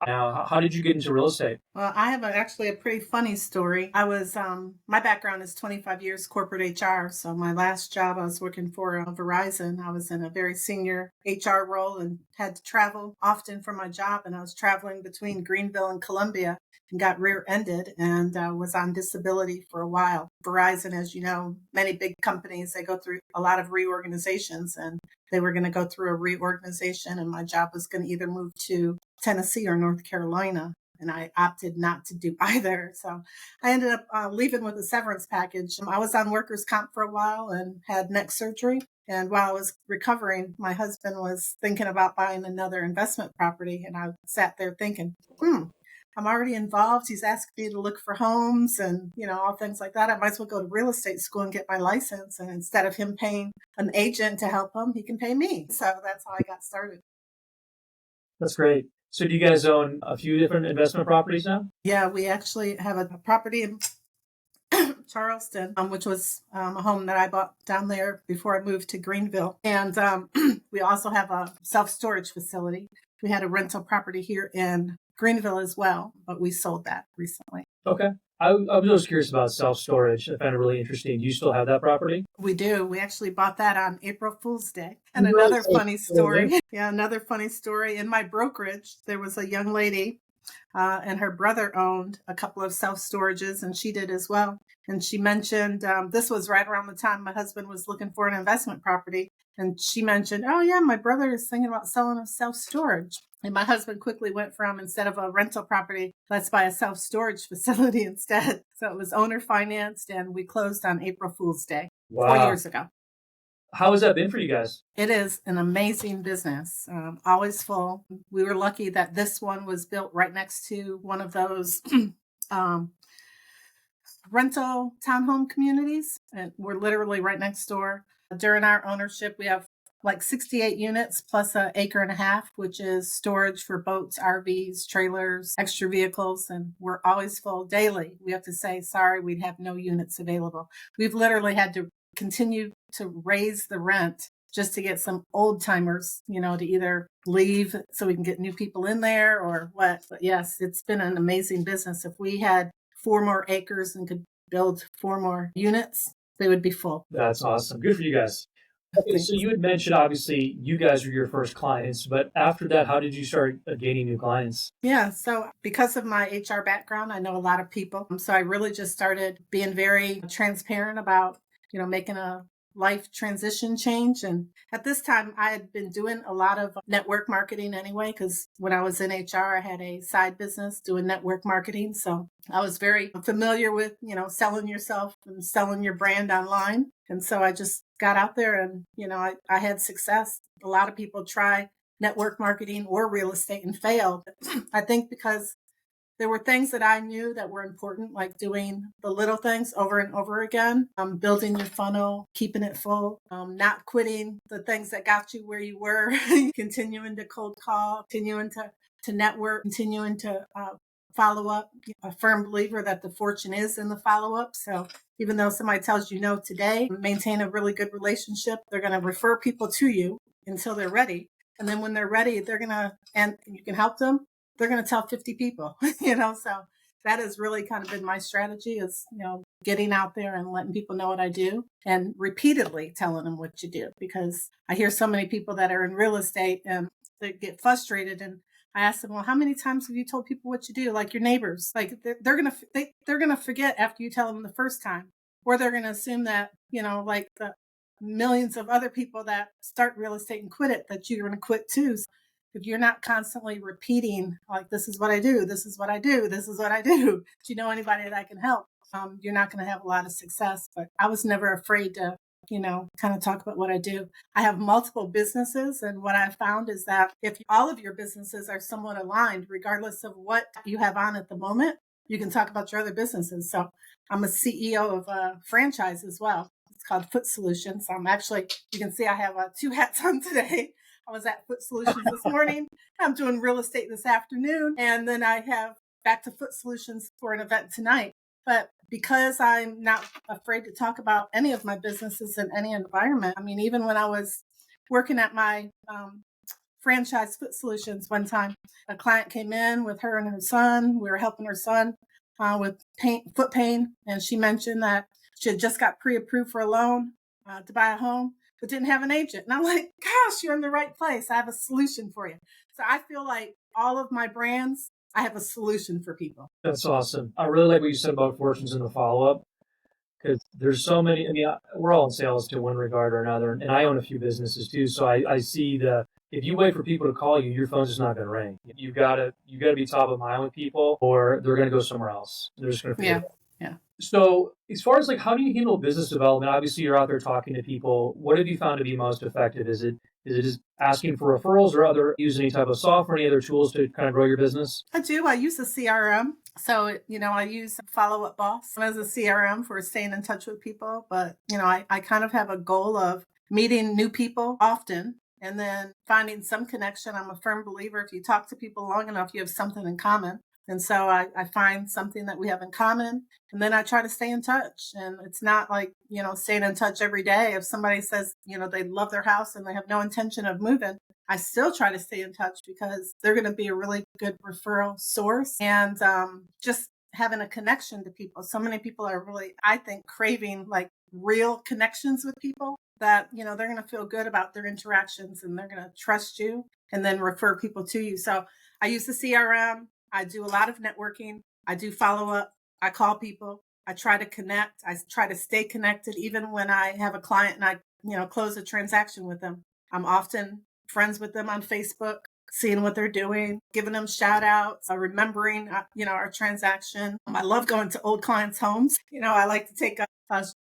Now, how did you get into real estate? Well, I have actually a pretty funny story. My background is 25 years corporate HR. So my last job, I was working for Verizon. I was in a very senior HR role and had to travel often for my job. And I was traveling between Greenville and Columbia and got rear-ended and was on disability for a while. Verizon, as you know, many big companies, they go through a lot of reorganizations, and they were going to go through a reorganization, and my job was going to either move to Tennessee or North Carolina. And I opted not to do either. So I ended up leaving with a severance package. I was on workers' comp for a while and had neck surgery. And while I was recovering, my husband was thinking about buying another investment property. And I sat there thinking, I'm already involved. He's asked me to look for homes and, all things like that. I might as well go to real estate school and get my license. And instead of him paying an agent to help him, he can pay me. So that's how I got started. That's great. So do you guys own a few different investment properties now? Yeah, we actually have a property in Charleston, which was a home that I bought down there before I moved to Greenville. And we also have a self-storage facility. We had a rental property here in Greenville as well, but we sold that recently. Okay. I was just curious about self-storage. I found it really interesting. Do you still have that property? We do. We actually bought that on April Fool's Day. And another funny Congratulations. story. Yeah, another funny story. In my brokerage, there was a young lady and her brother owned a couple of self-storages, and she did as well. And she mentioned, this was right around the time my husband was looking for an investment property. And she mentioned, oh yeah, my brother is thinking about selling a self-storage. And my husband quickly went from, instead of a rental property, let's buy a self-storage facility instead. So it was owner financed, and we closed on April Fool's Day 4 years Wow. ago. How has that been for you guys? It is an amazing business, always full. We were lucky that this one was built right next to one of those um, rental townhome communities. And we're literally right next door. During our ownership, we have like 68 units plus an acre and a half, which is storage for boats, RVs, trailers, extra vehicles. And we're always full daily. We have to say, sorry, we'd have no units available. We've literally had to continue to raise the rent just to get some old timers, to either leave so we can get new people in there or what. But yes, it's been an amazing business. If we had 4 more acres and could build 4 more units, they would be full. That's awesome. Good for you guys. Okay, so you had mentioned obviously you guys were your first clients, but after that, how did you start gaining new clients? Yeah, so because of my HR background, I know a lot of people. So I really just started being very transparent about, making a life transition change. And at this time, I had been doing a lot of network marketing anyway, because when I was in HR, I had a side business doing network marketing. So I was very familiar with, selling yourself and selling your brand online. And so I just got out there and, I had success. A lot of people try network marketing or real estate and fail. I think because there were things that I knew that were important, like doing the little things over and over again, building your funnel, keeping it full, not quitting the things that got you where you were, continuing to cold call, continuing to network, continuing to follow up. A firm believer that the fortune is in the follow up. So even though somebody tells you no today, maintain a really good relationship. They're going to refer people to you until they're ready. And then when they're ready, and you can help them, they're going to tell 50 people, so that has really kind of been my strategy is, getting out there and letting people know what I do and repeatedly telling them what you do, because I hear so many people that are in real estate and they get frustrated. And I ask them, well, how many times have you told people what you do? Like your neighbors, like they're going to forget after you tell them the first time, or they're going to assume that, like the millions of other people that start real estate and quit it, that you're going to quit too. If you're not constantly repeating, like, this is what I do, this is what I do, this is what I do, if you know anybody that can help, you're not going to have a lot of success. But I was never afraid to, kind of talk about what I do. I have multiple businesses. And what I found is that if all of your businesses are somewhat aligned, regardless of what you have on at the moment, you can talk about your other businesses. So I'm a CEO of a franchise as well. It's called Foot Solutions. You can see I have 2 hats on today. I was at Foot Solutions this morning. I'm doing real estate this afternoon. And then I have back to Foot Solutions for an event tonight. But because I'm not afraid to talk about any of my businesses in any environment, I mean, even when I was working at my franchise foot solutions one time. A client came in with her and her son. We were helping her son with foot pain. And she mentioned that she had just got pre-approved for a loan to buy a home, but didn't have an agent. And I'm like, gosh, you're in the right place. I have a solution for you. So I feel like all of my brands, I have a solution for people. That's awesome. I really like what you said about fortunes in the follow-up, because there's so many. I mean, we're all in sales to one regard or another, and I own a few businesses too. So I see if you wait for people to call you, your phone's just not going to ring. You gotta be top of mind with people, or they're going to go somewhere else. They're just going to forget it. Yeah. So as far as like, how do you handle business development? Obviously, you're out there talking to people. What have you found to be most effective? Is it just asking for referrals, or use any type of software, any other tools to kind of grow your business? I do. I use a CRM. So, I use Follow Up Boss as a CRM for staying in touch with people. But, I kind of have a goal of meeting new people often and then finding some connection. I'm a firm believer. If you talk to people long enough, you have something in common. And so I find something that we have in common, and then I try to stay in touch. And it's not like, staying in touch every day. If somebody says, they love their house and they have no intention of moving, I still try to stay in touch because they're going to be a really good referral source. And just having a connection to people. So many people are really, I think, craving like real connections with people that, they're going to feel good about their interactions and they're going to trust you and then refer people to you. So I use the CRM. I do a lot of networking. I do follow up. I call people. I try to connect. I try to stay connected even when I have a client and I, close a transaction with them. I'm often friends with them on Facebook, seeing what they're doing, giving them shout outs, remembering, our transaction. I love going to old clients' homes. I like to take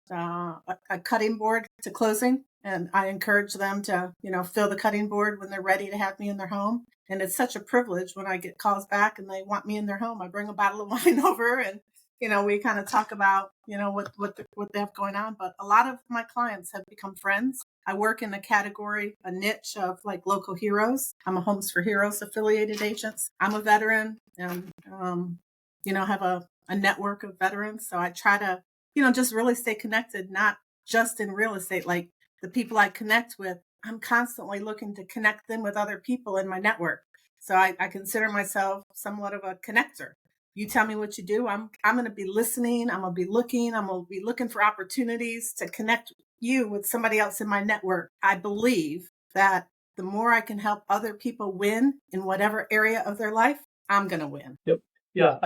a cutting board to closing, and I encourage them to, fill the cutting board when they're ready to have me in their home. And it's such a privilege when I get calls back and they want me in their home. I bring a bottle of wine over and, we kind of talk about, what they have going on. But a lot of my clients have become friends. I work in a niche of like local heroes. I'm a Homes for Heroes affiliated agents. I'm a veteran and, have a network of veterans. So I try to, just really stay connected, not just in real estate. Like the people I connect with, I'm constantly looking to connect them with other people in my network. So I consider myself somewhat of a connector. You tell me what you do. I'm going to be listening. I'm going to be looking for opportunities to connect you with somebody else in my network. I believe that the more I can help other people win in whatever area of their life, I'm going to win. Yep. Yeah.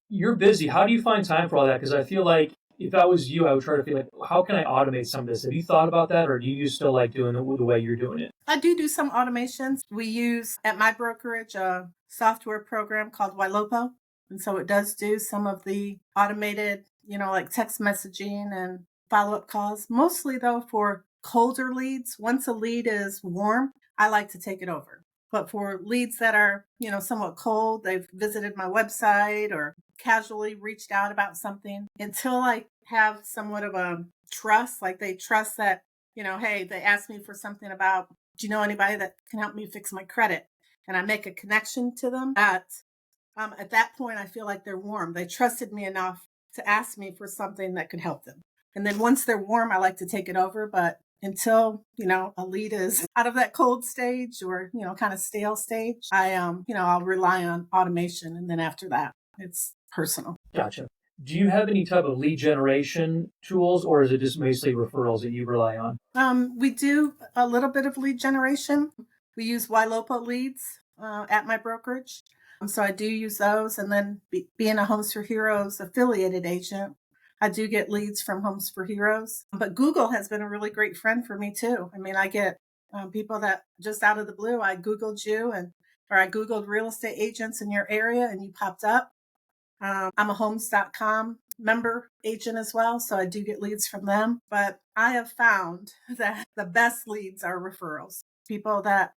You're busy. How do you find time for all that? Because I feel like if I was you, I would try to feel like, how can I automate some of this? Have you thought about that, or do you still like doing it the way you're doing it? I do some automations. We use at my brokerage a software program called Ylopo. And so it does do some of the automated, like text messaging and follow-up calls, mostly though for colder leads. Once a lead is warm, I like to take it over. But for leads that are, somewhat cold, they've visited my website or casually reached out about something, until I have somewhat of a trust, like they trust that, hey, they asked me for something about, do you know anybody that can help me fix my credit? And I make a connection to them at that point, I feel like they're warm. They trusted me enough to ask me for something that could help them. And then once they're warm, I like to take it over. But until, a lead is out of that cold stage or, kind of stale stage, I'll rely on automation. And then after that, it's personal. Gotcha. Do you have any type of lead generation tools, or is it just mostly referrals that you rely on? We do a little bit of lead generation. We use Ylopo leads at my brokerage. So I do use those. And then being a Homes for Heroes affiliated agent, I do get leads from Homes for Heroes. But Google has been a really great friend for me too. I mean, I get people that just out of the blue, I Googled you or I Googled real estate agents in your area and you popped up. I'm a homes.com member agent as well. So I do get leads from them. But I have found that the best leads are referrals. People that,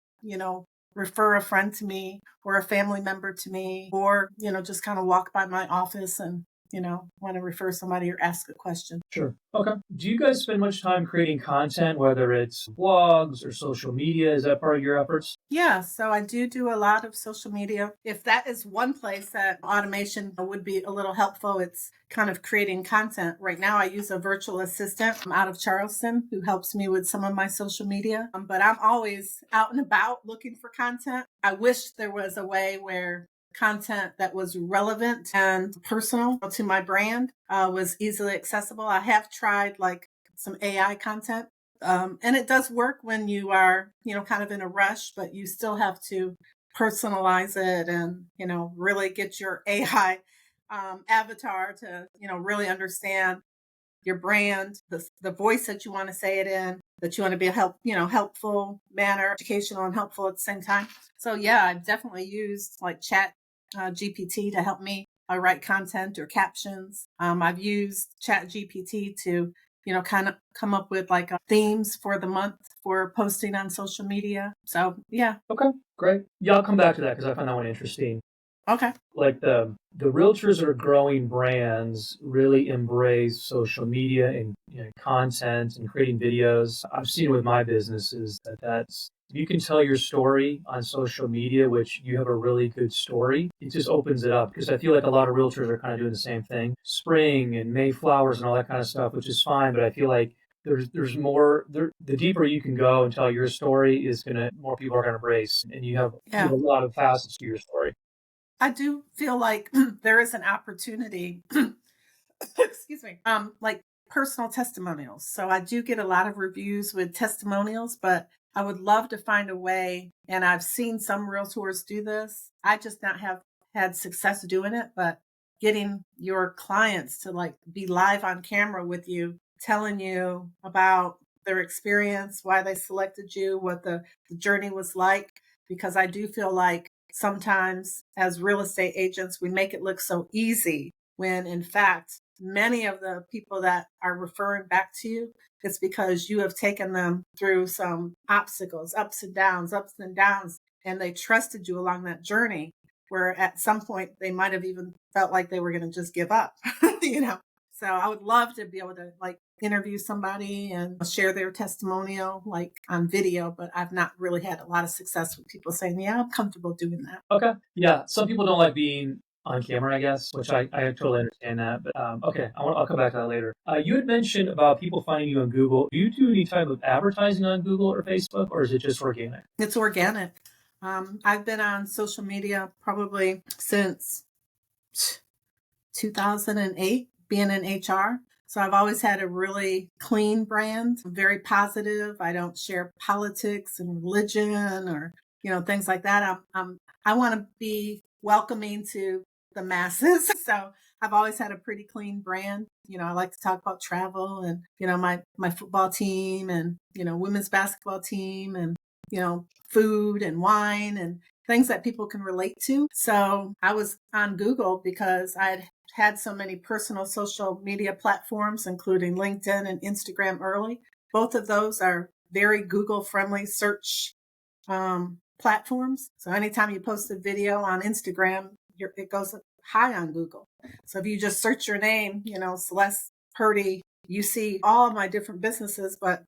refer a friend to me or a family member to me, or, just kind of walk by my office and, want to refer somebody or ask a question. Sure. Okay. Do you guys spend much time creating content, whether it's blogs or social media? Is that part of your efforts? Yeah, so I do a lot of social media. If that is one place that automation would be a little helpful, it's kind of creating content. Right now, I use a virtual assistant out of Charleston who helps me with some of my social media. But I'm always out and about looking for content. I wish there was a way where content that was relevant and personal to my brand was easily accessible. I have tried like some AI content. And it does work when you are, kind of in a rush, but you still have to personalize it and, really get your AI avatar to, really understand your brand, the voice that you want to say it in, that you want to be helpful manner, educational and helpful at the same time. So yeah, I've definitely used like chat GPT to help me write content or captions. I've used chat GPT to kind of come up with like themes for the month for posting on social media. So yeah. Okay, great. Yeah, I'll come back to that because I find that one interesting. Okay. Like the realtors that are growing brands really embrace social media and content and creating videos. I've seen with my businesses that's if you can tell your story on social media, which you have a really good story, it just opens it up because I feel like a lot of realtors are kind of doing the same thing, spring and Mayflowers and all that kind of stuff, which is fine. But I feel like there's more there. The deeper you can go and tell your story is gonna more people are gonna embrace, and you have Yeah. a lot of facets to your story. I do feel like there is an opportunity, excuse me, like personal testimonials. So I do get a lot of reviews with testimonials, but I would love to find a way, and I've seen some realtors do this. I just not have had success doing it, but getting your clients to like be live on camera with you, telling you about their experience, why they selected you, what the journey was like, because I do feel like sometimes as real estate agents, we make it look so easy when in fact, many of the people that are referring back to you, it's because you have taken them through some obstacles, ups and downs, and they trusted you along that journey where at some point they might have even felt like they were going to just give up, So I would love to be able to like interview somebody and share their testimonial like on video, but I've not really had a lot of success with people saying, yeah, I'm comfortable doing that. Okay. Yeah. Some people don't like being on camera, I guess, which I totally understand that. But okay, I'll come back to that later. You had mentioned about people finding you on Google. Do you do any type of advertising on Google or Facebook, or is it just organic? It's organic. I've been on social media probably since 2008, being in HR. So I've always had a really clean brand, very positive. I don't share politics and religion or, things like that. I want to be welcoming to the masses. So I've always had a pretty clean brand. I like to talk about travel and, my football team and, women's basketball team and, food and wine and things that people can relate to. So I was on Google because I had so many personal social media platforms, including LinkedIn and Instagram early. Both of those are very Google friendly search platforms. So anytime you post a video on Instagram, it goes high on Google. So if you just search your name, Celeste, Purdie, you see all of my different businesses, but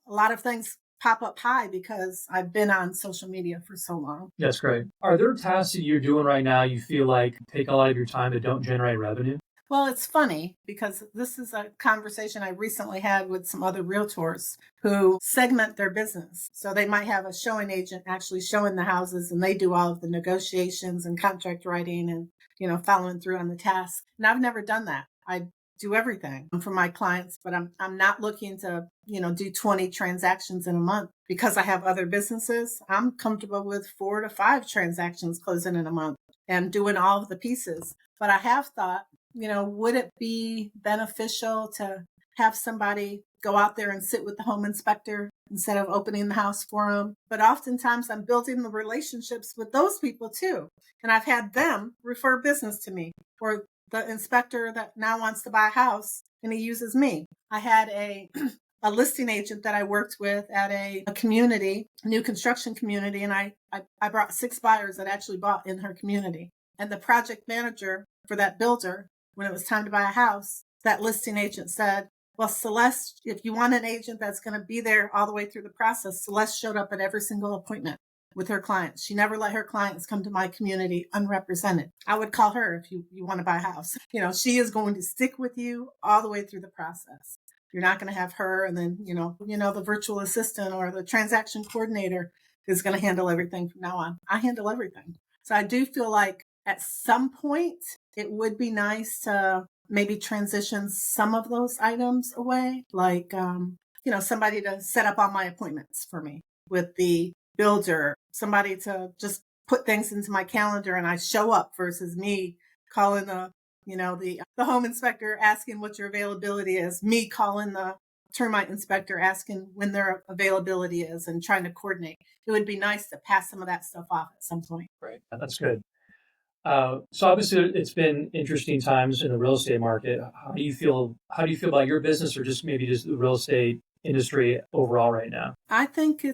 a lot of things pop up high because I've been on social media for so long. That's great. Are there tasks that you're doing right now you feel like take a lot of your time that don't generate revenue? Well, it's funny because this is a conversation I recently had with some other realtors who segment their business. So they might have a showing agent actually showing the houses and they do all of the negotiations and contract writing and, following through on the task. And I've never done that. I do everything for my clients, but I'm not looking to, do 20 transactions in a month because I have other businesses. I'm comfortable with 4 to 5 transactions closing in a month and doing all of the pieces. But I have thought, would it be beneficial to have somebody go out there and sit with the home inspector instead of opening the house for them? But oftentimes I'm building the relationships with those people too. And I've had them refer business to me, or the inspector that now wants to buy a house and he uses me. I had a listing agent that I worked with at a community, a new construction community, and I brought 6 buyers that actually bought in her community. And the project manager for that builder when it was time to buy a house, that listing agent said, well, Celeste, if you want an agent that's going to be there all the way through the process, Celeste showed up at every single appointment with her clients. She never let her clients come to my community unrepresented. I would call her if you want to buy a house. She is going to stick with you all the way through the process. You're not going to have her and then, the virtual assistant or the transaction coordinator is going to handle everything from now on. I handle everything. So I do feel like at some point it would be nice to maybe transition some of those items away, like, somebody to set up all my appointments for me with the builder, somebody to just put things into my calendar and I show up versus me calling the home inspector asking what your availability is, me calling the termite inspector asking when their availability is and trying to coordinate. It would be nice to pass some of that stuff off at some point. Right. That's good. So obviously it's been interesting times in the real estate market. How do you feel about your business or just maybe just the real estate industry overall right now? I think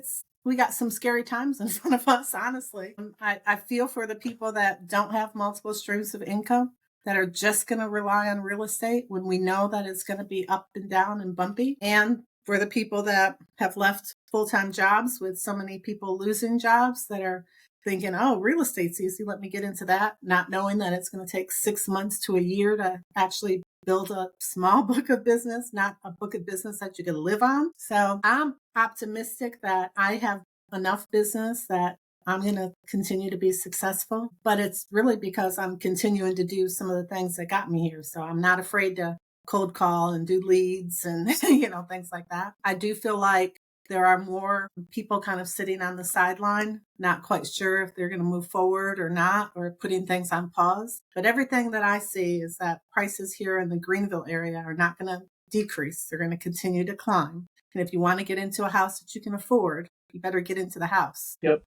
we got some scary times in front of us, honestly. I feel for the people that don't have multiple streams of income, that are just going to rely on real estate when we know that it's going to be up and down and bumpy. And for the people that have left full-time jobs, with so many people losing jobs, that are thinking, oh, real estate's easy, let me get into that, not knowing that it's going to take 6 months to a year to actually build a small book of business, not a book of business that you can live on. So I'm optimistic that I have enough business that I'm going to continue to be successful, but it's really because I'm continuing to do some of the things that got me here. So I'm not afraid to cold call and do leads and, things like that. I do feel like there are more people kind of sitting on the sideline, not quite sure if they're going to move forward or not, or putting things on pause. But everything that I see is that prices here in the Greenville area are not going to decrease. They're going to continue to climb. And if you want to get into a house that you can afford, you better get into the house. Yep.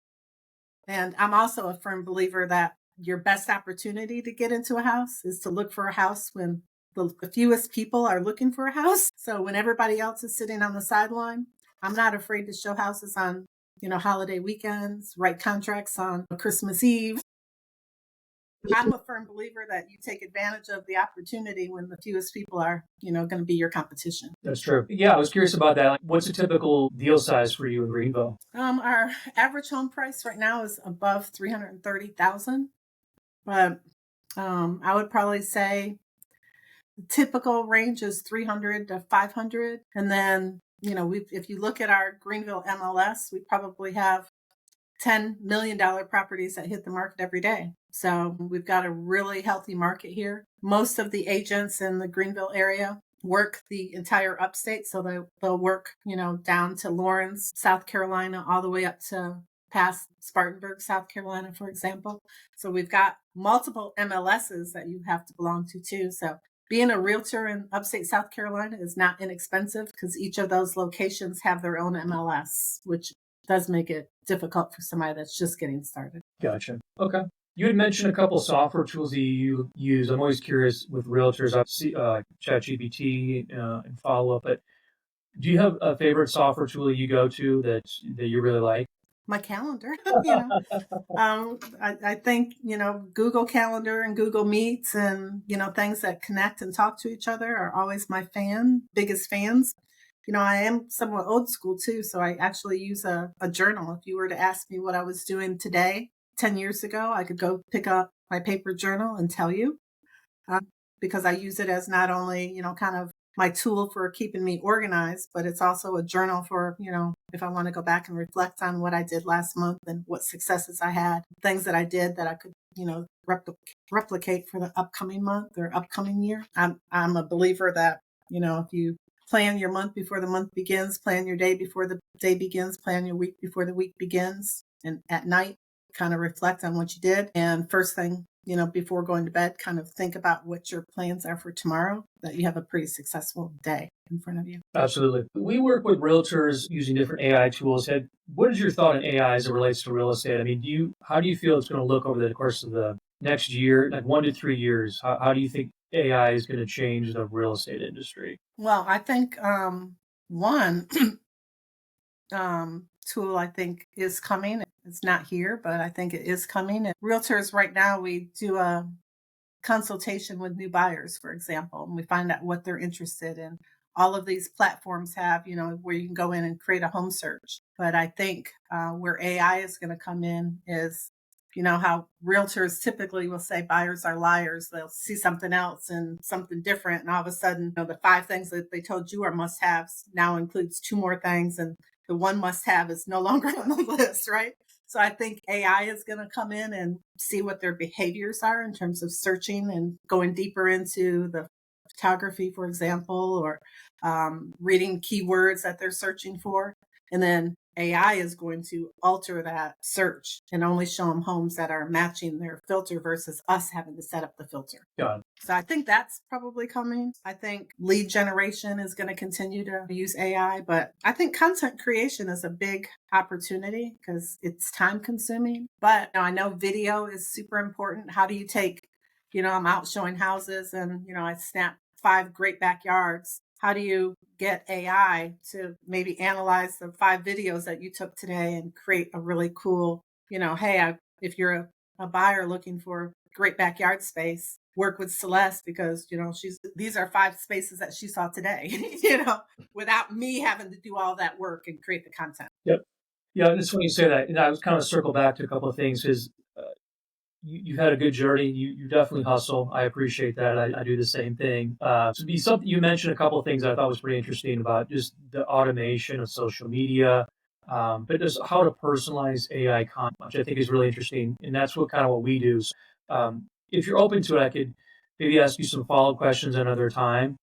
And I'm also a firm believer that your best opportunity to get into a house is to look for a house when the fewest people are looking for a house. So when everybody else is sitting on the sideline, I'm not afraid to show houses on, holiday weekends, write contracts on Christmas Eve. I'm a firm believer that you take advantage of the opportunity when the fewest people are, going to be your competition. That's true. Yeah, I was curious about that. Like, what's a typical deal size for you in Greenville? Our average home price right now is above $330,000, but I would probably say the typical range is 300 to 500, and then if you look at our Greenville MLS, we probably have $10 million properties that hit the market every day. So we've got a really healthy market here. Most of the agents in the Greenville area work the entire upstate. So they'll work, down to Lawrence, South Carolina, all the way up to past Spartanburg, South Carolina, for example. So we've got multiple MLSs that you have to belong to too. So being a realtor in upstate South Carolina is not inexpensive because each of those locations have their own MLS, which does make it difficult for somebody that's just getting started. Gotcha. Okay. You had mentioned a couple of software tools that you use. I'm always curious with realtors. I see ChatGPT and follow up. But do you have a favorite software tool that you go to that you really like? My calendar. I think, Google Calendar and Google Meets and, things that connect and talk to each other are always my biggest fans. I am somewhat old school too, so I actually use a journal. If you were to ask me what I was doing today, 10 years ago, I could go pick up my paper journal and tell you, because I use it as not only, kind of my tool for keeping me organized, but it's also a journal for, if I want to go back and reflect on what I did last month and what successes I had, things that I did that I could, replicate for the upcoming month or upcoming year. I'm a believer that, if you plan your month before the month begins, plan your day before the day begins, plan your week before the week begins, and at night, kind of reflect on what you did. And first thing, before going to bed, kind of think about what your plans are for tomorrow, that you have a pretty successful day in front of you. Absolutely. We work with realtors using different AI tools. What is your thought on AI as it relates to real estate? I mean, how do you feel it's going to look over the course of the next year, like 1 to 3 years? How do you think AI is going to change the real estate industry? Well, I think one tool I think is coming. It's not here, but I think it is coming. And realtors right now, we do a consultation with new buyers, for example, and we find out what they're interested in. All of these platforms have, where you can go in and create a home search. But I think where AI is going to come in is, how realtors typically will say buyers are liars. They'll see something else and something different. And all of a sudden, the 5 things that they told you are must haves now includes 2 more things. And the one must have is no longer on the list, right? So I think AI is going to come in and see what their behaviors are in terms of searching and going deeper into the photography, for example, or reading keywords that they're searching for. And then AI is going to alter that search and only show them homes that are matching their filter versus us having to set up the filter. Got it. So I think that's probably coming. I think lead generation is going to continue to use AI, but I think content creation is a big opportunity because it's time consuming. But I know video is super important. How do you take, I'm out showing houses and, I snap 5 great backyards. How do you get AI to maybe analyze the 5 videos that you took today and create a really cool, hey, if you're a buyer looking for great backyard space, work with Celeste because, these are 5 spaces that she saw today, without me having to do all that work and create the content. Yep. Yeah, it's funny you say that. And I was kind of circle back to a couple of things because you've had a good journey. You definitely hustle. I appreciate that. I do the same thing. So be something you mentioned a couple of things I thought was pretty interesting about just the automation of social media, but just how to personalize AI content, which I think is really interesting. And that's what we do. So, if you're open to it, I could maybe ask you some follow-up questions another time,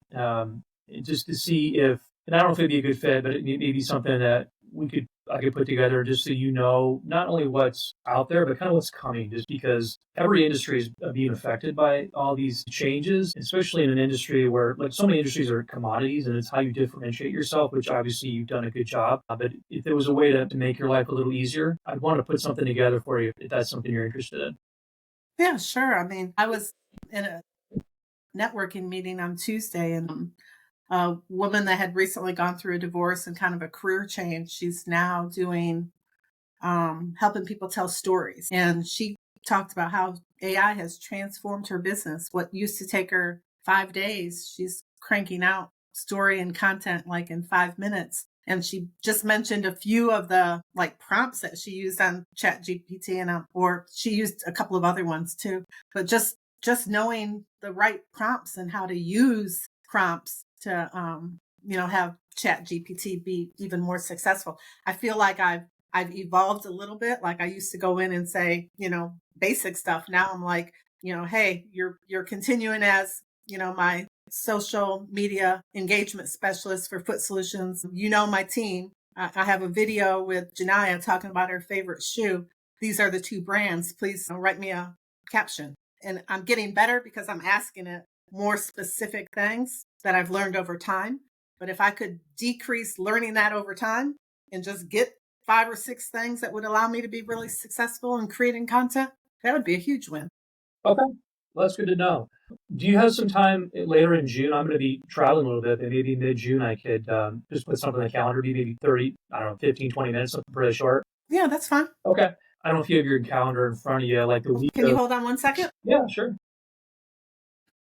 just to see if, and I don't know if it'd be a good fit, but it may be something that I could put together just so not only what's out there, but kind of what's coming, just because every industry is being affected by all these changes, especially in an industry where like so many industries are commodities and it's how you differentiate yourself, which obviously you've done a good job. But if there was a way to make your life a little easier, I'd want to put something together for you if that's something you're interested in. Yeah, sure. I mean, I was in a networking meeting on Tuesday and a woman that had recently gone through a divorce and kind of a career change. She's now doing helping people tell stories. And she talked about how AI has transformed her business. What used to take her 5 days, she's cranking out story and content like in 5 minutes. And she just mentioned a few of the like prompts that she used on ChatGPT or she used a couple of other ones too. But just knowing the right prompts and how to use prompts to have ChatGPT be even more successful. I feel like I've evolved a little bit. Like I used to go in and say, basic stuff. Now I'm like, hey, you're continuing as, my social media engagement specialist for Foot Solutions. My team. I have a video with Janaya talking about her favorite shoe. These are the 2 brands. Please write me a caption. And I'm getting better because I'm asking it more specific things that I've learned over time. But if I could decrease learning that over time and just get 5 or 6 things that would allow me to be really successful in creating content, that would be a huge win. Okay. Well, that's good to know. Do you have some time later in June? I'm going to be traveling a little bit, but maybe mid-June I could just put something on the calendar, be maybe 30, 15, 20 minutes, something pretty short. Yeah, that's fine. Okay. I don't know if you have your calendar in front of you, like the week. Can you hold on 1 second? Yeah, sure.